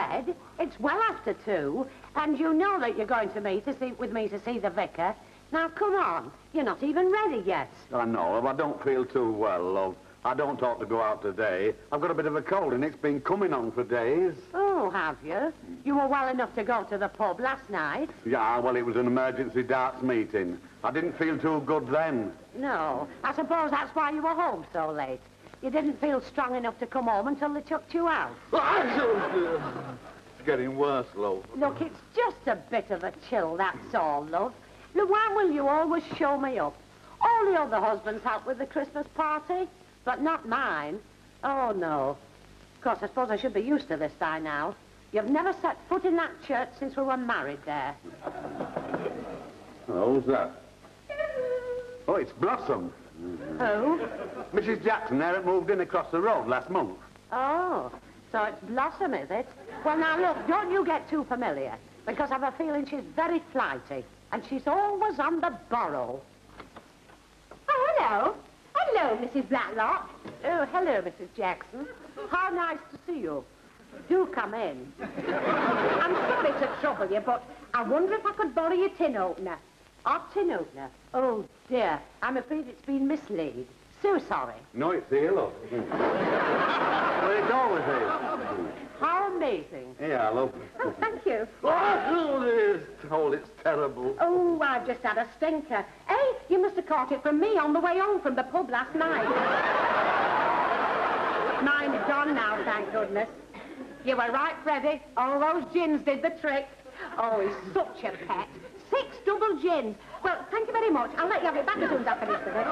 bed. It's well after 2, and you know that you're going to with me to see the vicar. Now, come on. You're not even ready yet. I know. I don't feel too well, love. I don't ought to go out today. I've got a bit of a cold, and it's been coming on for days. Oh, have you? You were well enough to go to the pub last night. Yeah, well, it was an emergency darts meeting. I didn't feel too good then. No. I suppose that's why you were home so late. You didn't feel strong enough to come home until they chucked you out. It's getting worse, love. Look, it's just a bit of a chill, that's all, love. Now, why will you always show me up? All the other husbands help with the Christmas party, but not mine. Oh, no. Of course, I suppose I should be used to this by now. You've never set foot in that church since we were married there. Oh, who's that? Oh, it's Blossom. Who? Mrs. Jackson there that moved in across the road last month. Oh, so it's Blossom, is it? Well, now, look, don't you get too familiar, because I've a feeling she's very flighty, and she's always on the borrow. Oh, hello. Hello, Mrs. Blacklock. Oh, hello, Mrs. Jackson. How nice to see you. Do come in. I'm sorry to trouble you, but I wonder if I could borrow your tin opener. A tin opener? Oh, dear. I'm afraid it's been mislaid. So sorry. No, it's here, love. Well, it's always here. How amazing. Yeah, love. Oh, thank you. Oh, it's terrible. Oh, I've just had a stinker. Hey, you must have caught it from me on the way home from the pub last night. Mine's gone now, thank goodness. You were right, Freddie. All those gins did the trick. Oh, he's such a pet. 6 double gins. Well, thank you very much. I'll let you have it back as soon as I finish with it.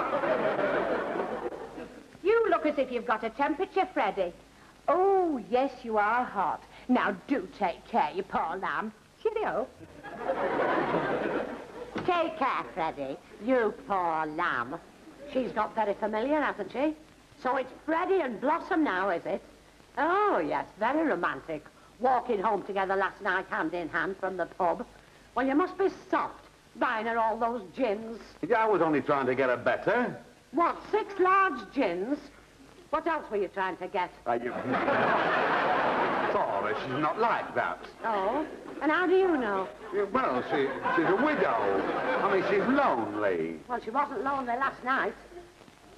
You look as if you've got a temperature, Freddie. Oh, yes, you are hot. Now, do take care, you poor lamb. Cheerio. Take care, Freddie. You poor lamb. She's got very familiar, hasn't she? So it's Freddie and Blossom now, is it? Oh, yes, very romantic. Walking home together last night, hand in hand, from the pub. Well, you must be soft, buying her all those gins. Yeah, I was only trying to get her better. What, 6 large gins? What else were you trying to get? Thora, she's not like that. Oh? And how do you know? Well, she's a widow. I mean, she's lonely. Well, she wasn't lonely last night.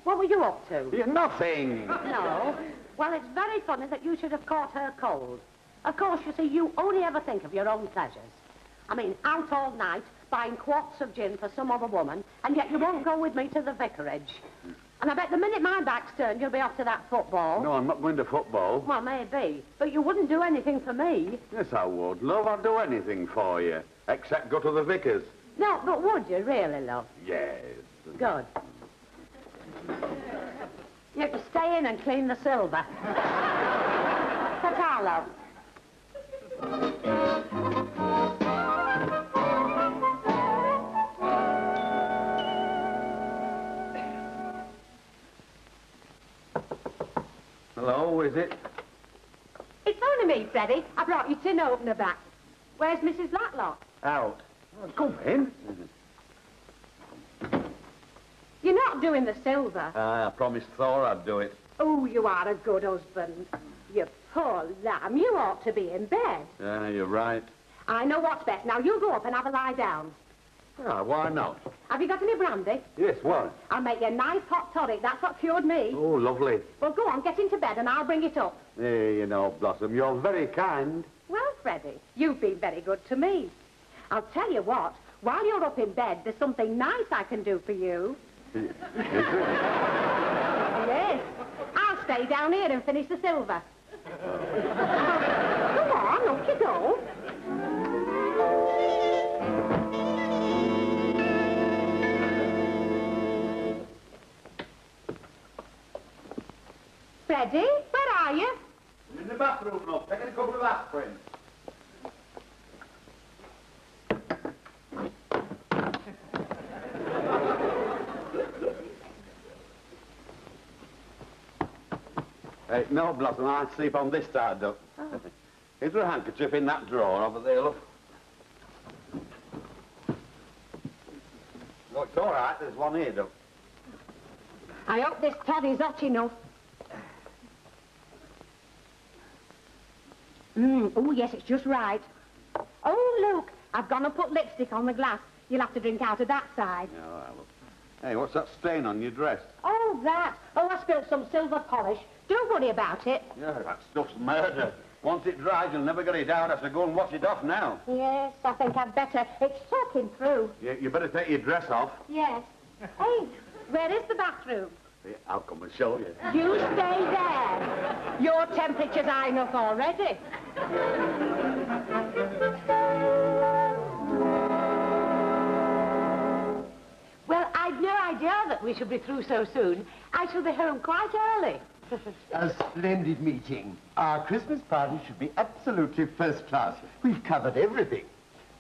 What were you up to? Yeah, nothing. No. Well, it's very funny that you should have caught her cold. Of course, you see, you only ever think of your own pleasures. I mean, out all night, buying quarts of gin for some other woman, and yet you won't go with me to the vicarage. And I bet the minute my back's turned, you'll be off to that football. No, I'm not going to football. Well, maybe. But you wouldn't do anything for me. Yes, I would, love. I'd do anything for you, except go to the vicar's. No, but would you really, love? Yes. Good. You can stay in and clean the silver. Ta-ta, love. Hello, is it? It's only me, Freddie. I brought your tin opener back. Where's Mrs. Blacklock? Out. Oh, come in. You're not doing the silver. I promised Thora I'd do it. Oh, you are a good husband. You poor lamb. You ought to be in bed. Yeah, you're right. I know what's best. Now, you go up and have a lie down. Ah, why not? Have you got any brandy? Yes, what? I'll make you a nice hot tonic. That's what cured me. Oh, lovely. Well, go on, get into bed and I'll bring it up. Hey, you know, Blossom, you're very kind. Well, Freddie, you've been very good to me. I'll tell you what, while you're up in bed, there's something nice I can do for you. Is it? Yes. I'll stay down here and finish the silver. Come on, up you go. Freddie, where are you? I'm in the bathroom, love. Taking a couple of aspirin. Hey, no, Blossom, I sleep on this side, though. Oh. Is there a handkerchief in that drawer over there, love? No, it's all right. There's one here, though. I hope this toddy's hot enough. Oh, yes, it's just right. Oh, look, I've gone and put lipstick on the glass. You'll have to drink out of that side. Yeah, all right, look. Hey, what's that stain on your dress? Oh, that. Oh, I spilled some silver polish. Don't worry about it. Yeah, that stuff's murder. Once it dries, you'll never get it out. I have to go and wash it off now. Yes, I think I'd better. It's soaking through. You better take your dress off. Yes. Hey, where is the bathroom? Yeah, I'll come and show you. You stay there. Your temperature's high enough already. Well, I'd no idea that we should be through so soon. I shall be home quite early. A splendid meeting. Our Christmas party should be absolutely first class. We've covered everything.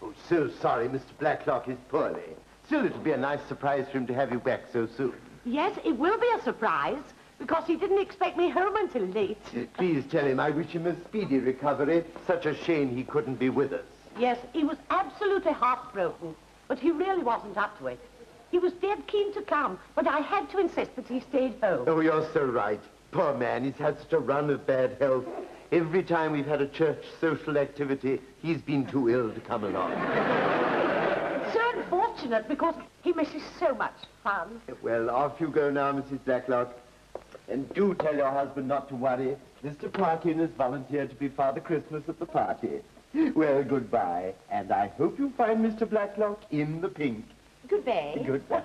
Oh, so sorry Mr. Blacklock is poorly. Still, it'll be a nice surprise for him to have you back so soon. Yes, it will be a surprise, because he didn't expect me home until late. Please tell him I wish him a speedy recovery. Such a shame he couldn't be with us. Yes, he was absolutely heartbroken, but he really wasn't up to it. He was dead keen to come, but I had to insist that he stayed home. Oh, you're so right. Poor man, he's had such a run of bad health. Every time we've had a church social activity, he's been too ill to come along. So unfortunate, because he misses so much fun. Well, off you go now, Mrs. Blacklock. And do tell your husband not to worry. Mr. Parkin has volunteered to be Father Christmas at the party. Well, goodbye. And I hope you find Mr. Blacklock in the pink. Goodbye. Goodbye.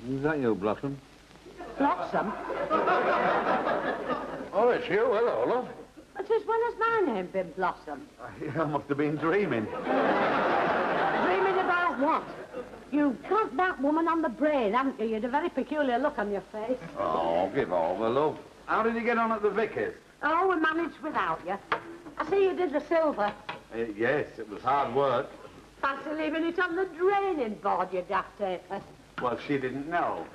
Is that you, Blossom? Blossom? Oh, it's you. Hello, love. But as well as my name been Blossom. I must have been dreaming. Dreaming about what? You've got that woman on the brain, haven't you? You had a very peculiar look on your face. Oh, give over, love. How did you get on at the vicar's? Oh, we managed without you. I see you did the silver. Yes, it was hard work. Fancy leaving it on the draining board, you daft taper. Well, she didn't know.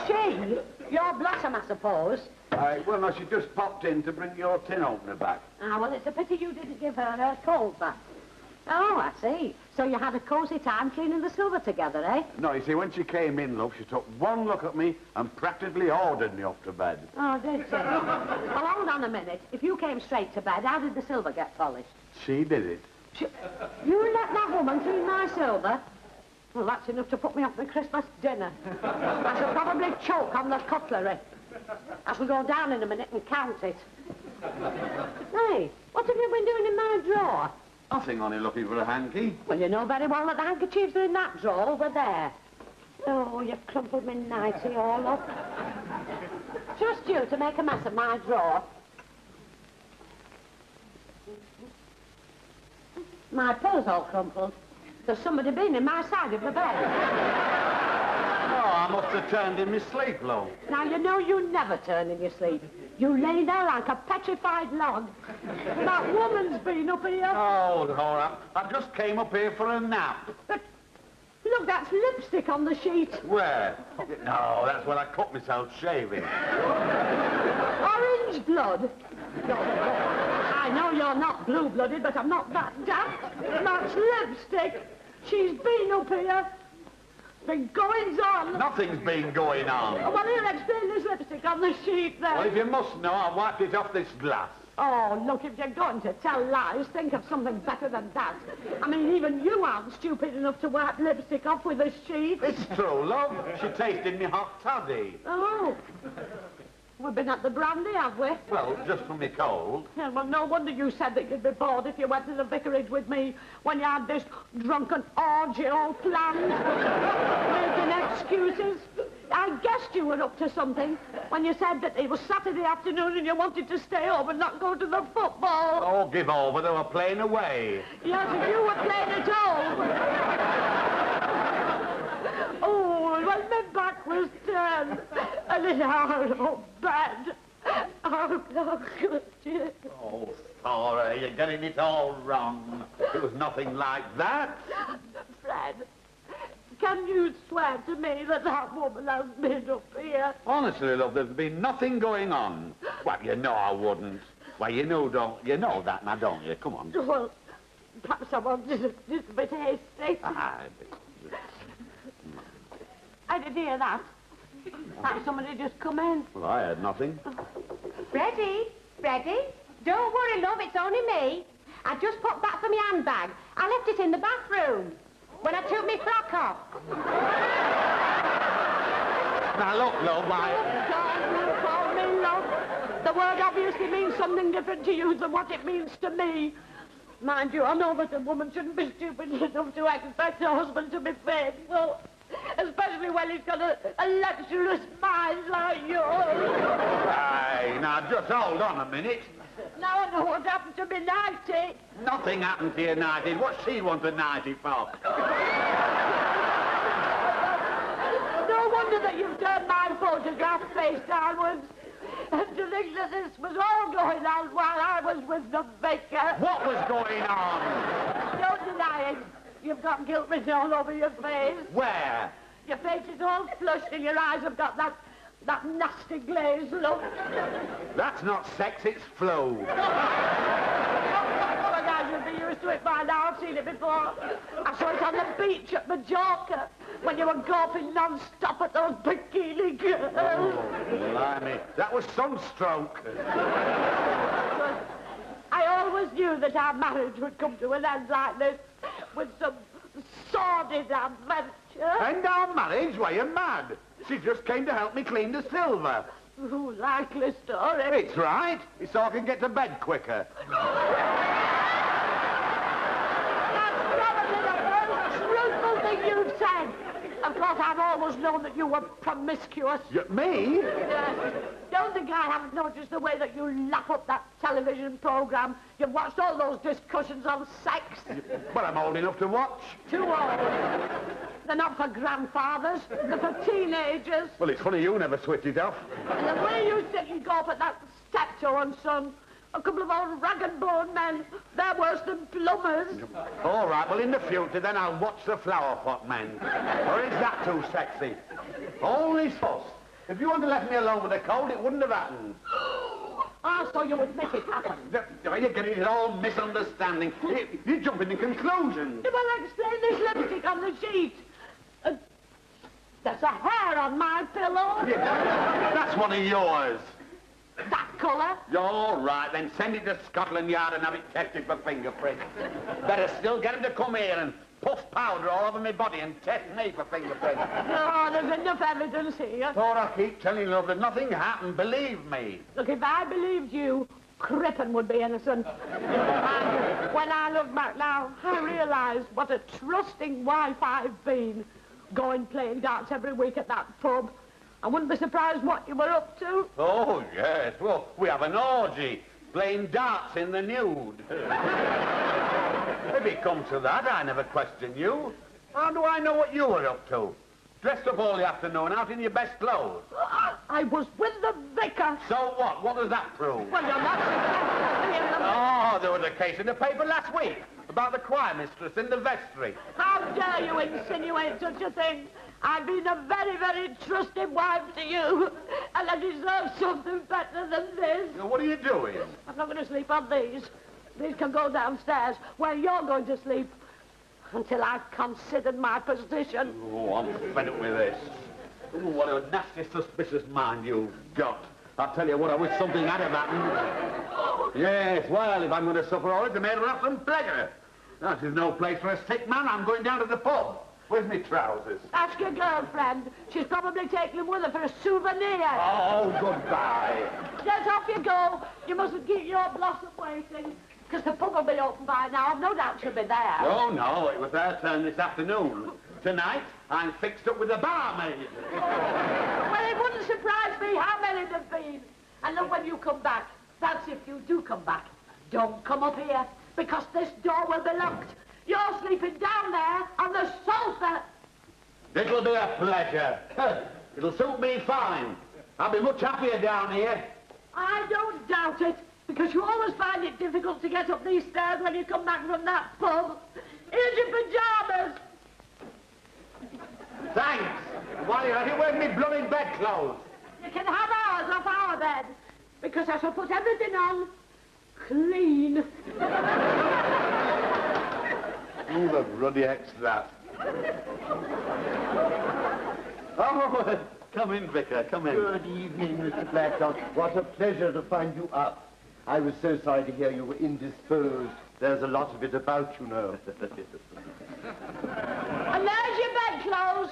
She? Your Blossom, I suppose. Well, no, she just popped in to bring your tin opener back. Ah, well, it's a pity you didn't give her a cold bath. Oh, I see. So you had a cosy time cleaning the silver together, eh? No, you see, when she came in, love, she took one look at me and practically ordered me off to bed. Oh, did she? Well, hold on a minute. If you came straight to bed, how did the silver get polished? She did it. You let that woman clean my silver? Well, that's enough to put me off the Christmas dinner. I shall probably choke on the cutlery. I shall go down in a minute and count it. Hey, what have you been doing in my drawer? Nothing, only looking for a hanky. Well, you know very well that the handkerchiefs are in that drawer over there. Oh, you've crumpled me nighty all up. Just you to make a mess of my drawer. My pillow's all crumpled. There's somebody been in my side of the bed. Oh, I must have turned in my sleep, love. Now, you know you never turn in your sleep. You lay there like a petrified log. That woman's been up here. Oh, Thora, I just came up here for a nap. But, look, that's lipstick on the sheet. Where? No, that's when I cut myself shaving. Orange blood. I know you're not blue-blooded, but I'm not that daft. That's lipstick. She's been up here. Been goings on. Nothing's been going on. Oh, well, here, explain this lipstick on the sheet there. Well, if you must know, I wiped it off this glass. Oh, look, if you're going to tell lies, think of something better than that. I mean, even you aren't stupid enough to wipe lipstick off with a sheet. It's true, love. She tasted me hot toddy. Oh. We've been at the brandy, have we? Well, just for me cold. Yeah, well, no wonder you said that you'd be bored if you went to the vicarage with me when you had this drunken orgy all planned. Making excuses. I guessed you were up to something when you said that it was Saturday afternoon and you wanted to stay home and not go to the football. Oh, give over. They were playing away. Yes, if you were playing at home. Oh, well, my back was turned and it hurt so bad. Oh, good. Oh, Thora, you're getting it all wrong. It was nothing like that. Fred, can you swear to me that that woman has been up here? Honestly, love, there's been nothing going on. Well, you know I wouldn't. Well, you know that now, don't you? Come on. Well, perhaps someone just a bit hasty. I didn't hear that. Like somebody just come in. Well, I heard nothing. Freddie, don't worry, love, it's only me. I just popped back from my handbag. I left it in the bathroom when I took my frock off. Now, look, love, Don't call me love. The word obviously means something different to you than what it means to me. Mind you, I know that a woman shouldn't be stupid enough to expect her husband to be faithful. Especially when he's got a lecherous mind like yours. Hey, now, just hold on a minute. Now I know what happened to me nighty. Nothing happened to you, Nighty. What's she want a Nighty for? No wonder that you've turned my photograph face downwards. And to think that this was all going on while I was with the vicar. What was going on? Don't deny it. You've got guilt written all over your face. Where? Your face is all flushed and your eyes have got that nasty glazed look. That's not sex, it's flow. But I should be used to it by now. I've seen it before. I saw it on the beach at Majorca when you were golfing non-stop at those bikini girls. Oh, blimey. That was sunstroke. I always knew that our marriage would come to an end like this, with some sordid adventure. End our marriage? Why, you're mad. She just came to help me clean the silver. Ooh, likely story. It's right. It's so I can get to bed quicker. That's probably the most truthful thing you've said. Of course, I've always known that you were promiscuous. Me? Don't think I haven't noticed the way that you lap up that television program. You've watched all those discussions on sex. Well, I'm old enough to watch. Too old. They're not for grandfathers. They're for teenagers. Well, it's funny you never switch it off. And the way you sit and golf at that Steptoe and Son, a couple of old rag-and-bone men, they're worse than plumbers. All right, well, in the future, then I'll watch the flower pot men. Or is that too sexy? Only sauce. If you hadn't left me alone with the cold, it wouldn't have happened. Ah, so you admit it happened. You're getting it all misunderstanding. You're jumping to conclusions. Well, explain this lipstick on the sheet. There's a hair on my pillow. Yeah, that's one of yours. That colour. All right, then send it to Scotland Yard and have it tested for fingerprints. Better still get him to come here and puff powder all over my body and test me for fingerprints. No, there's enough evidence here. Thora, I keep telling you, love, that nothing happened, believe me. Look, if I believed you, Crippen would be innocent. And when I look back now, I realise what a trusting wife I've been. Going playing darts every week at that pub. I wouldn't be surprised what you were up to. Oh, yes. Well, we have an orgy, playing darts in the nude. If it comes to that, I never question you. How do I know what you were up to? Dressed up all the afternoon, out in your best clothes. I was with the vicar. So what? What does that prove? Well, you're not suggesting in the... Oh, there was a case in the paper last week about the choir mistress in the vestry. How dare you insinuate such a thing? I've been a very, very trusting wife to you, and I deserve something better than this. Now, what are you doing? I'm not going to sleep on these. These can go downstairs, where you're going to sleep, until I've considered my position. Oh, I'm fed up with this. Oh, what a nasty, suspicious mind you've got. I'll tell you what, I wish something had happened. Yes, well, if I'm going to suffer all it, the maid will have some pleasure. This is no place for a sick man. I'm going down to the pub. Where's my trousers? Ask your girlfriend. She's probably taken them with her for a souvenir. Oh, goodbye. Yes, off you go. You mustn't keep your blossom waiting, because the pub will be open by now. I've no doubt she'll be there. Oh, no, it was their turn this afternoon. Tonight, I'm fixed up with the barmaid. Well, it wouldn't surprise me how many there've been. And then when you come back, that's if you do come back, don't come up here, because this door will be locked. You're sleeping down there on the sofa. It'll be a pleasure. It'll suit me fine. I'll be much happier down here. I don't doubt it, because you always find it difficult to get up these stairs when you come back from that pub. Here's your pyjamas. Thanks. Why are you wearing me blooming bedclothes? You can have ours off our bed, because I shall put everything on clean. Who the ruddy X that? Oh, come in, Vicar, come in. Good evening, Mr. Blacklock. What a pleasure to find you up. I was so sorry to hear you were indisposed. There's a lot of it about, you know. And there's your bedclothes.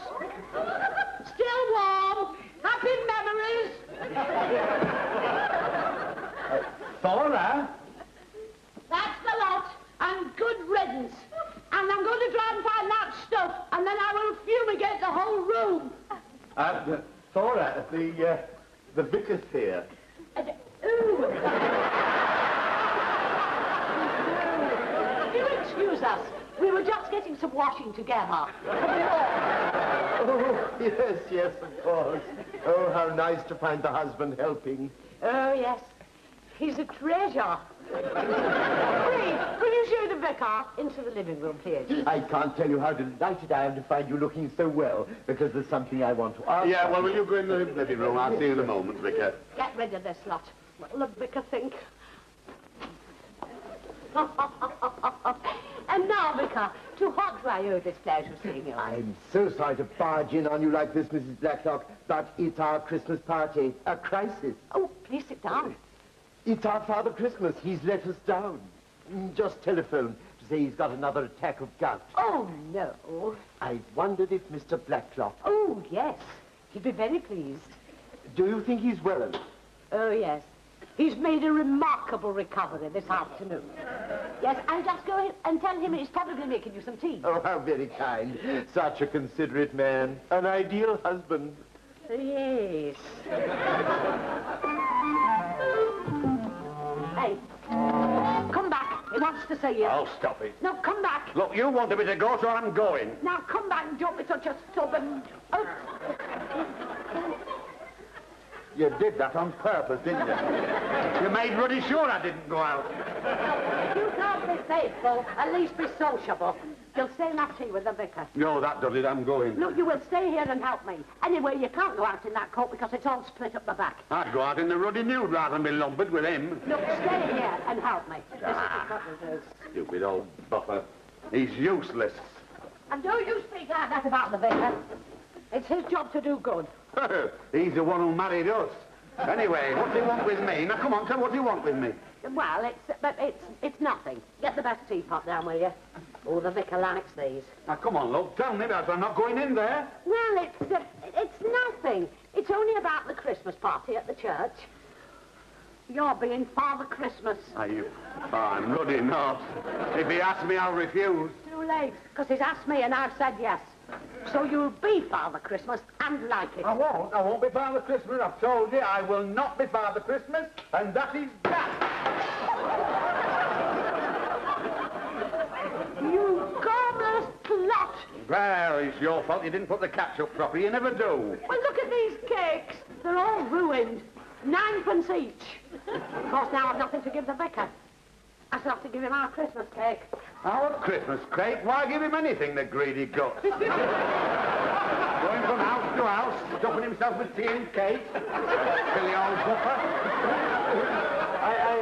Still warm. Happy memories. Thora? That's the lot. And good riddance. And I'm going to try and find that stuff, and then I will fumigate the whole room. Thora, the vicar's here. Ooh. You excuse us. We were just getting some washing together. Oh, yes, of course. Oh, how nice to find the husband helping. Oh, yes. He's a treasure. Please, will you show the vicar into the living room, please? I can't tell you how delighted I am to find you looking so well, because there's something I want to ask. Yeah, well, will you go in the living room? I'll see you in a moment, Vicar. Get rid of this lot. What'll the vicar think? And now, Vicar, to what do I owe this pleasure of seeing you? I'm so sorry to barge in on you like this, Mrs. Blacklock, but it's our Christmas party. A crisis. Oh, please sit down. It's our Father Christmas. He's let us down. Just telephoned to say he's got another attack of gout. Oh, no. I wondered if Mr. Blacklock... Oh, yes. He'd be very pleased. Do you think he's well enough? Oh, yes. He's made a remarkable recovery this afternoon. Yes, I'll just go in and tell him he's probably making you some tea. Oh, how very kind. Such a considerate man. An ideal husband. Yes. Hey, come back. He wants to see you. I'll stop it. No, come back. Look, you wanted me to go, so I'm going. Now, come back and don't be such a stubborn... Oh. You did that on purpose, didn't you? You made Ruddy sure I didn't go out. You can't be faithful, at least be sociable. You'll stay and have tea with the vicar. No, that does it. I'm going. No, you will stay here and help me. Anyway, you can't go out in that coat because it's all split up the back. I'd go out in the ruddy nude rather than be lumbered with him. Look, stay here and help me. This is what we'll do. Stupid old buffer. He's useless. And don't you speak like that about the vicar. It's his job to do good. He's the one who married us. Anyway, what do you want with me? Now, come on, tell what do you want with me? Well, it's nothing. Get the best teapot down, will you? Oh, the vicar likes these. Now, come on, love, tell me that I'm not going in there. Well, it's nothing. It's only about the Christmas party at the church. You're being Father Christmas. Are you? Oh, I'm ruddy not. If he asks me, I'll refuse. Too late, because he's asked me and I've said yes. So you'll be Father Christmas and like it. I won't be Father Christmas. I've told you I will not be Father Christmas, and that is that. You godless lot. Well, it's your fault you didn't put the ketchup properly. You never do. Well, look at these cakes. They're all ruined. 9pence each. Of course, now I've nothing to give the vicar. I shall have to give him our Christmas cake. Our Christmas cake? Why give him anything, the greedy gut? Going from house to house, stuffing himself with tea and cake. Silly old buffer.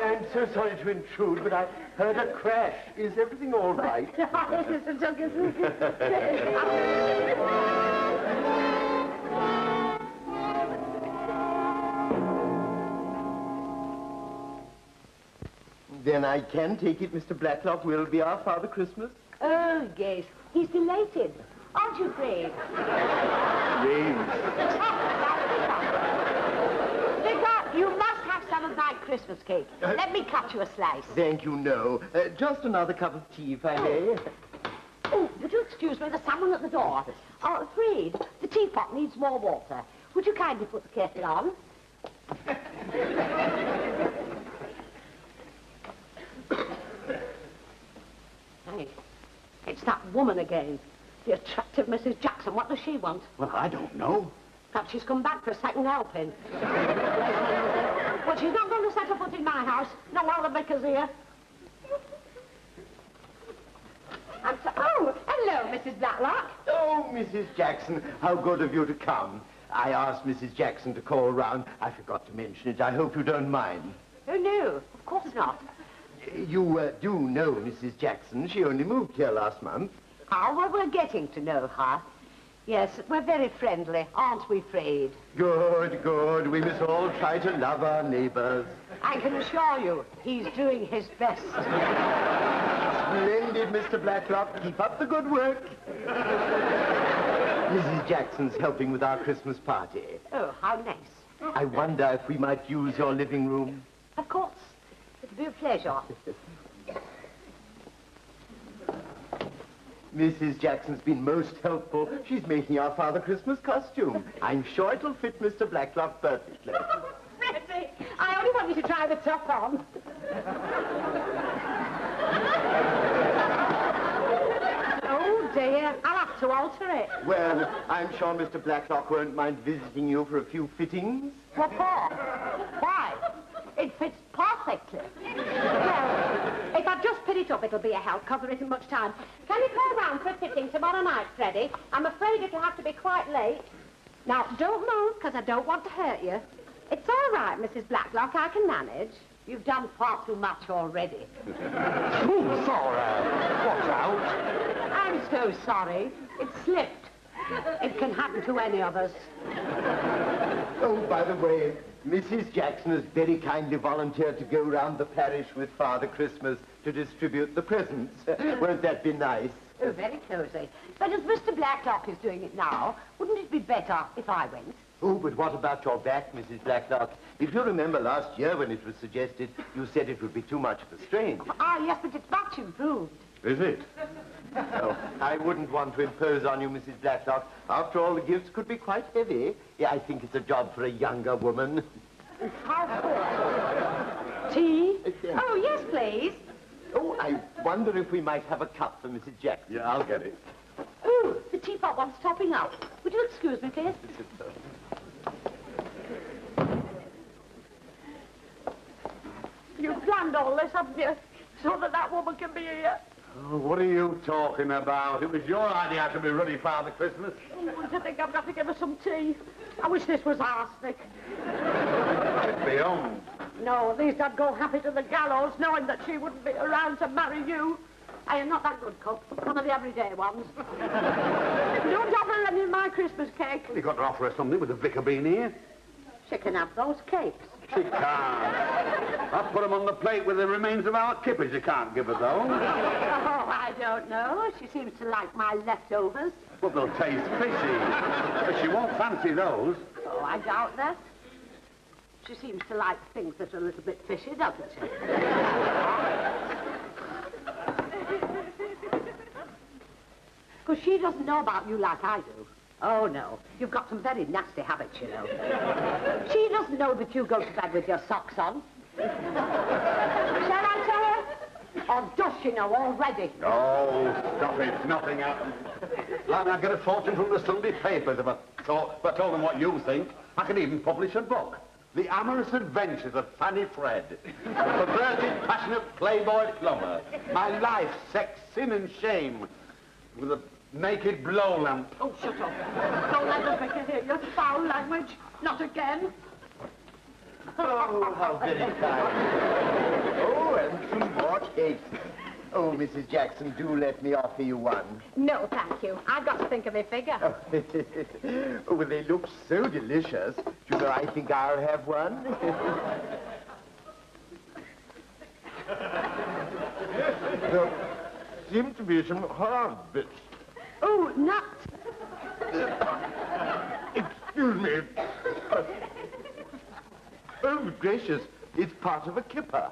I'm so sorry to intrude, but I heard a crash. Is everything all right? Then I can take it Mr. Blacklock will be our Father Christmas? Oh, yes. He's delighted. Aren't you, Fred? Yes. Vicar, you must have some of my Christmas cake. Let me cut you a slice. Thank you, no. Just another cup of tea, if I may. Oh, would you excuse me? There's someone at the door. Oh, Fred, the teapot needs more water. Would you kindly put the kettle on? Hey, it's that woman again. The attractive Mrs. Jackson. What does she want? Well, I don't know. Perhaps she's come back for a second helping. Well, she's not going to set her foot in my house, not while the vicar's here. Oh, hello, Mrs. Blacklock. Oh, Mrs. Jackson, how good of you to come. I asked Mrs. Jackson to call round. I forgot to mention it. I hope you don't mind. Oh, no, of course not. You do know Mrs. Jackson. She only moved here last month. Oh, well, we're getting to know her. Yes, we're very friendly, aren't we, Fred? Good, good. We must all try to love our neighbors. I can assure you, he's doing his best. Splendid, Mr. Blacklock. Keep up the good work. Mrs. Jackson's helping with our Christmas party. Oh, how nice. I wonder if we might use your living room. Of course. It'll be a pleasure. Mrs. Jackson's been most helpful. She's making our Father Christmas costume. I'm sure it'll fit Mr. Blacklock perfectly. Freddie, I only want you to try the top on. Oh, dear. I'll have to alter it. Well, I'm sure Mr. Blacklock won't mind visiting you for a few fittings. What for? Why? It fits perfectly. Well, if I just put it up, it'll be a help, because there isn't much time. Can you call round for a fitting tomorrow night, Freddie? I'm afraid it'll have to be quite late. Now, don't move, because I don't want to hurt you. It's all right, Mrs. Blacklock. I can manage. You've done far too much already. Oh, Thora, watch out. I'm so sorry. It slipped. It can happen to any of us. Oh, by the way, Mrs. Jackson has very kindly volunteered to go round the parish with Father Christmas to distribute the presents. Won't that be nice? Oh, very cozy. But as Mr. Blacklock is doing it now, wouldn't it be better if I went? Oh, but what about your back, Mrs. Blacklock? If you remember last year when it was suggested, you said it would be too much of a strain. Ah, yes, but it's much improved. Is it? Oh, I wouldn't want to impose on you, Mrs. Blacklock. After all, the gifts could be quite heavy. Yeah, I think it's a job for a younger woman. Tea? Oh, yes, please. Oh, I wonder if we might have a cup for Mrs. Jackson. Yeah, I'll get it. Oh, the teapot wants topping up. Would you excuse me, please? You've planned all this, haven't you? So that woman can be here. Oh, what are you talking about? It was your idea to be ready Father Christmas. Oh, I think I've got to give her some tea. I wish this was arsenic. It's beyond. No, at least I'd go happy to the gallows, knowing that she wouldn't be around to marry you. I am not that good cook. One of the everyday ones. Don't offer any of my Christmas cake. Well, you've got to offer her something with the vicar being here. She can have those cakes. She can't. I've put them on the plate with the remains of our kippers. You can't give her those. Oh, I don't know. She seems to like my leftovers. Well, they'll taste fishy. But she won't fancy those. Oh, I doubt that. She seems to like things that are a little bit fishy, doesn't she? Because she doesn't know about you like I do. Oh, no. You've got some very nasty habits, you know. She doesn't know that you go to bed with your socks on. Shall I tell her? Or does she know already? Oh, stop it. Nothing happened. I'd get a fortune from the Sunday papers if I told them what you think. I could even publish a book. The Amorous Adventures of Fanny Fred. A perverted, passionate playboy plumber. My life, sex, sin and shame. With a naked blow lamp. Oh, shut up. Don't let the vicar hear your foul language. Not again. Oh, how very kind. Oh, and some more cakes. Oh, Mrs. Jackson, do let me offer you one. No, thank you. I've got to think of a figure. Oh, well, they look so delicious. Do you know, I think I'll have one. There seem to be some hard bits. Oh, nuts. Excuse me. Oh, gracious, it's part of a kipper.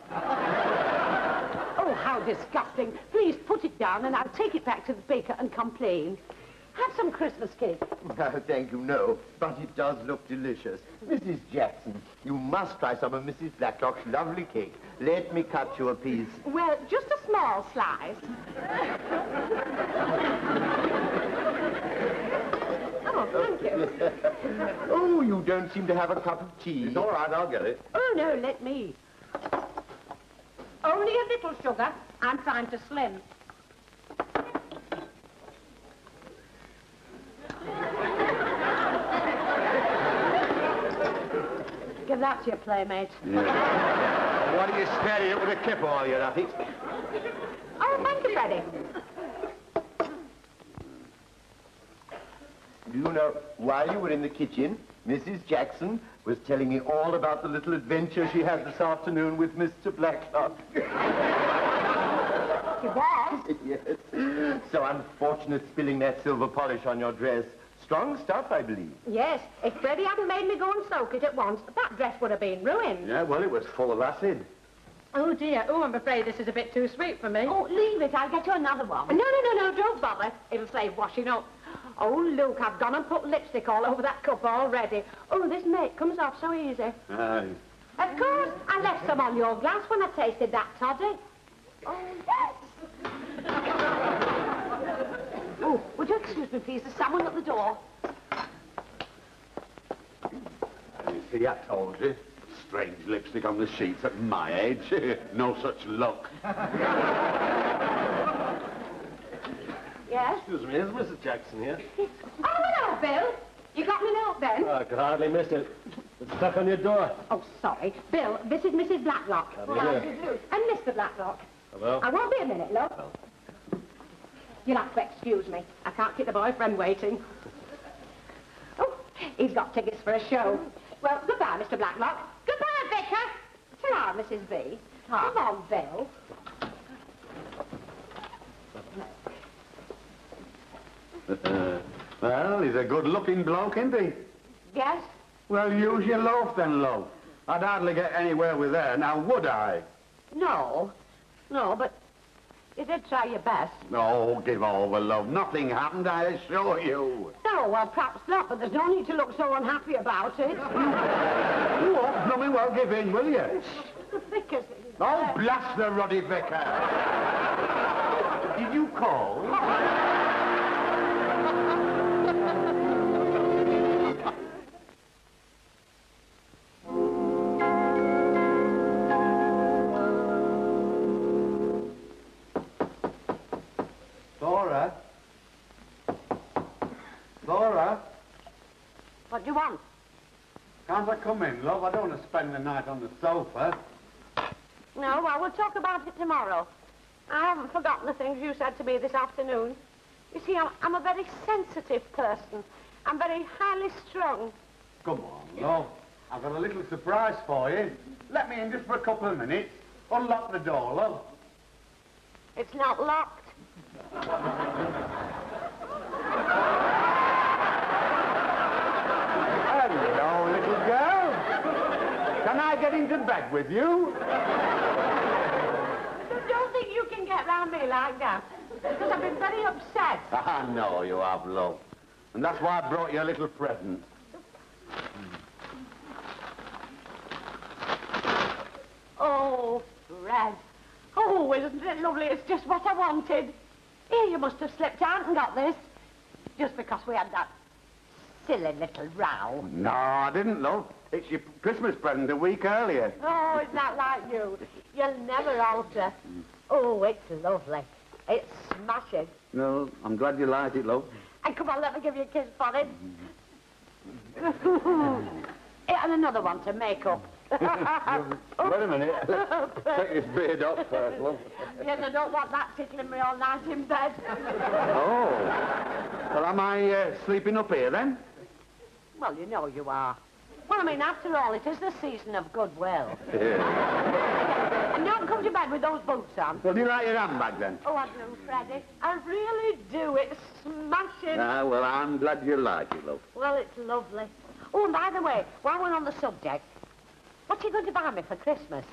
Oh, how disgusting. Please put it down and I'll take it back to the baker and complain. Have some Christmas cake. Thank you, no, but it does look delicious. Mrs. Jackson, you must try some of Mrs. Blacklock's lovely cake. Let me cut you a piece. Well, just a small slice. Oh, thank you. Oh, you don't seem to have a cup of tea. It's all right, I'll get it. Oh, no, let me. Only a little sugar. I'm trying to slim. Give that to your playmate. Yeah. What are you staring at with a kip all you nothing? Oh, thank you, Freddie. Do you know, while you were in the kitchen, Mrs. Jackson was telling me all about the little adventure she had this afternoon with Mr. Blacklock. She was? Yes. So unfortunate spilling that silver polish on your dress. Strong stuff, I believe. Yes. If Freddie hadn't made me go and soak it at once, that dress would have been ruined. Yeah, well, it was full of acid. Oh, dear. Oh, I'm afraid this is a bit too sweet for me. Oh, leave it. I'll get you another one. No, don't bother. It'll save washing up. Oh, look, I've gone and put lipstick all over that cup already. Oh, this make comes off so easy. Aye. Of course, I left some on your glass when I tasted that toddy. Oh, yes. Oh, would you excuse me, please? There's someone at the door. You see, I told you. Strange lipstick on the sheets at my age. No such luck. Yes? Excuse me, is Mrs. Jackson here? Oh, hello, Bill. You got me note, then? Oh, I could hardly miss it. It's stuck on your door. Oh, sorry. Bill, this is Mrs. Blacklock. How do you do? And Mr. Blacklock. Hello? I won't be a minute, love. You'll have to excuse me. I can't keep the boyfriend waiting. Oh, he's got tickets for a show. Well, goodbye, Mr. Blacklock. Goodbye, Vicar. Ta-ra, Mrs. V. Come on, Bill. Well, he's a good-looking bloke, isn't he? Yes? Well, use your loaf then, love. I'd hardly get anywhere with her, now would I? No, but you did try your best. Oh, give over, love. Nothing happened, I assure you. No, well, perhaps not, but there's no need to look so unhappy about it. You won't blooming well give in, will you? The vicar's... Oh, blast the ruddy vicar. Did you call? Thora? Thora? What do you want? Can't I come in, love? I don't want to spend the night on the sofa. No, well, we'll talk about it tomorrow. I haven't forgotten the things you said to me this afternoon. You see, I'm a very sensitive person. I'm very highly strung. Come on, love. I've got a little surprise for you. Let me in just for a couple of minutes. Unlock the door, love. It's not locked. Hello, little girl. Can I get into bed with you? Don't think you can get round me like that. Because I've been very upset. I know you have, love. And that's why I brought you a little present. Oh, Fred. Oh, isn't it lovely? It's just what I wanted. Here, you must have slipped out and got this. Just because we had that silly little row. No, I didn't, love. It's your Christmas present a week earlier. Oh, it's not like you. You'll never alter. Oh, it's lovely. It's smashing. No, I'm glad you like it, love. And come on, let me give you a kiss for it. And another one to make up. Wait a minute. Let's take this beard off first, love. Yes, I don't want that tickling me all night in bed. Oh. Well, am I sleeping up here, then? Well, you know you are. Well, I mean, after all, it is the season of goodwill. Yeah. And don't come to bed with those boots on. Well, do you like your handbag, then? Oh, I do, Freddie. I really do. It's smashing. Ah, well, I'm glad you like it, love. Well, it's lovely. Oh, and by the way, while we're on the subject, what are you going to buy me for Christmas?